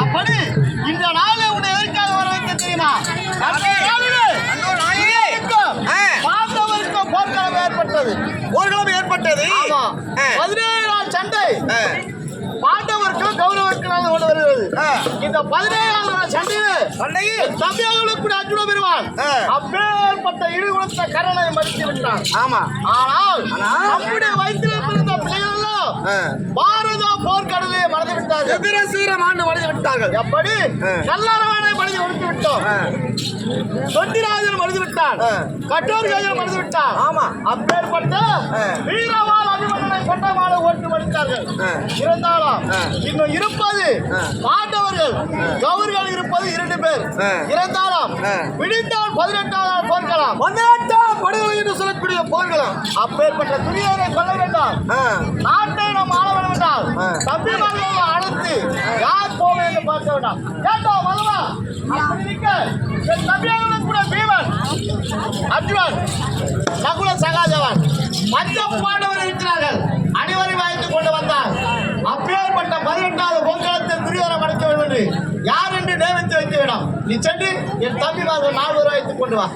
அப்படி இந்த நாள் உன்னை எதற்காக வர வைக்க தெரியுமா? பாண்டவருக்கும் போர்க்களம் ஏற்பட்டது. ஏற்பட்டது 17 நாள் சண்டை பாண்டவருக்கும் கௌரவருக்கும் கொண்டு வருகிறது. இந்த 17 நாள் சண்டையில் தம்பியார்களுக்கு கூட அர்ஜுன பெறுவான். அப்பேற்பட்ட இடுகுணத்த கரனை மறுத்து விட்டான். ஆனால் நம்முடைய வயிற்றில் பிறந்த பிள்ளைகள் பாரத போர்க்கடலை மறந்து விட்டார்கள். எப்படி நல்லறவனை மனித ஒழித்து விட்டோம். தொண்டிராஜன் மனித விட்டான். கட்டோர்காஜன் மனித விட்டான். அப்பேற்பட்ட வீரவாள் அபிமன்னனை கொண்டமான ஓட்டு மடித்தார்கள். இருந்தாலும் இன்னும் இருப்பது பாண்டவர்கள் கௌரவர்கள் இருப்பது 2 பேர். இருந்தாலும் விடிந்தால் 18ஆம் போர்க்கலாம் 18ஆம் படுகொலை என்று சொல்லக்கூடிய போர்க்கலாம். அப்பேற்பட்ட துணியரை கொள்ள வேண்டாம். நாட்டை நாம் ஆள வேண்டும் என்றால் தம்பிமார்களை அழைத்து யார் போக என்று பார்க்க வேண்டாம். கேட்டோம் மதுவா என் தம்பியாக கூட பீமன் அர்ஜுனன் நகுல சகாதேவன் மற்ற பாண்டவர் இருக்கிறார்கள். அனைவரையும் அழைத்துக் கொண்டு வந்தார். அப்பேற்பட்ட 18ஆவது பொங்கலத்தை துரியோரம் அடைக்க வேண்டும் என்று யார் என்று நியமித்து வைக்க வேண்டாம். நீ சென்று என் தம்பிமார்கள் 4 பேர் அழைத்துக் கொண்டு வா.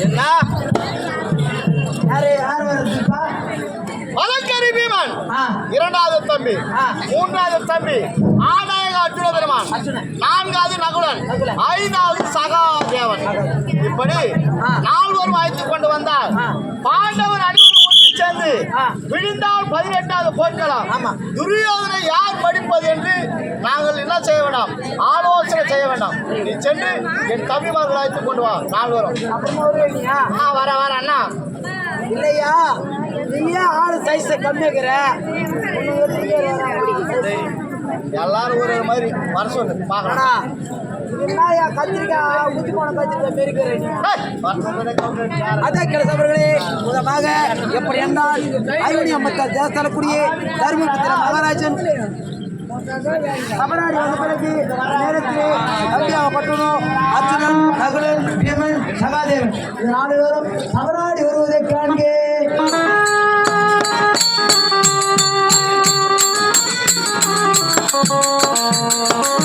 என்ன வழக்கறி பீமன் 2வது தம்பி, 3வது தம்பி ஆநாயக அர்ஜுன பெருமான், 4வது நகுலன், 5வது சகாதேவன். இப்படி 4 பேரும் அழைத்துக் கொண்டு வந்தார். பாண்டவர் அனைவரும் ஒன்று சேர்ந்து விழுந்தால் 18ஆவது போர்க்கலாம். துரியோதனை யார் படிப்பது என்று நாங்கள் என்ன செய்ய வேண்டாம், ஆலோசனை செய்ய வேண்டாம். நீ சென்று என் தம்பிமார்கள் அழைத்துக் கொண்டு வா. 4 பேரும் வர அண்ணா. இல்லையா நீயே ஆளு சைஸ் கம்மியாக்குற. எல்லாரும் ஒரு மாதிரி வர சொல்லு பாக்கலாம். கத்திரிக்காய் ஊத்தி போன கத்திரிக்காய் அதான் கிடைச்சவர்களே மூலமாக எப்படி என்றால் ஐவனி அம்மத்தால் தேவஸ்தானக்கூடிய தர்மபுத்திர மகாராஜன் தமிழ்நாடு வந்த பிறகு நேரத்திலே தம்பியாகப்பட்டனும் அர்ஜுனன் நகுலன் பீமன் சகாதேவன் 4 பேரும் தமிழ்நாடு வருவதை காண்க. Oh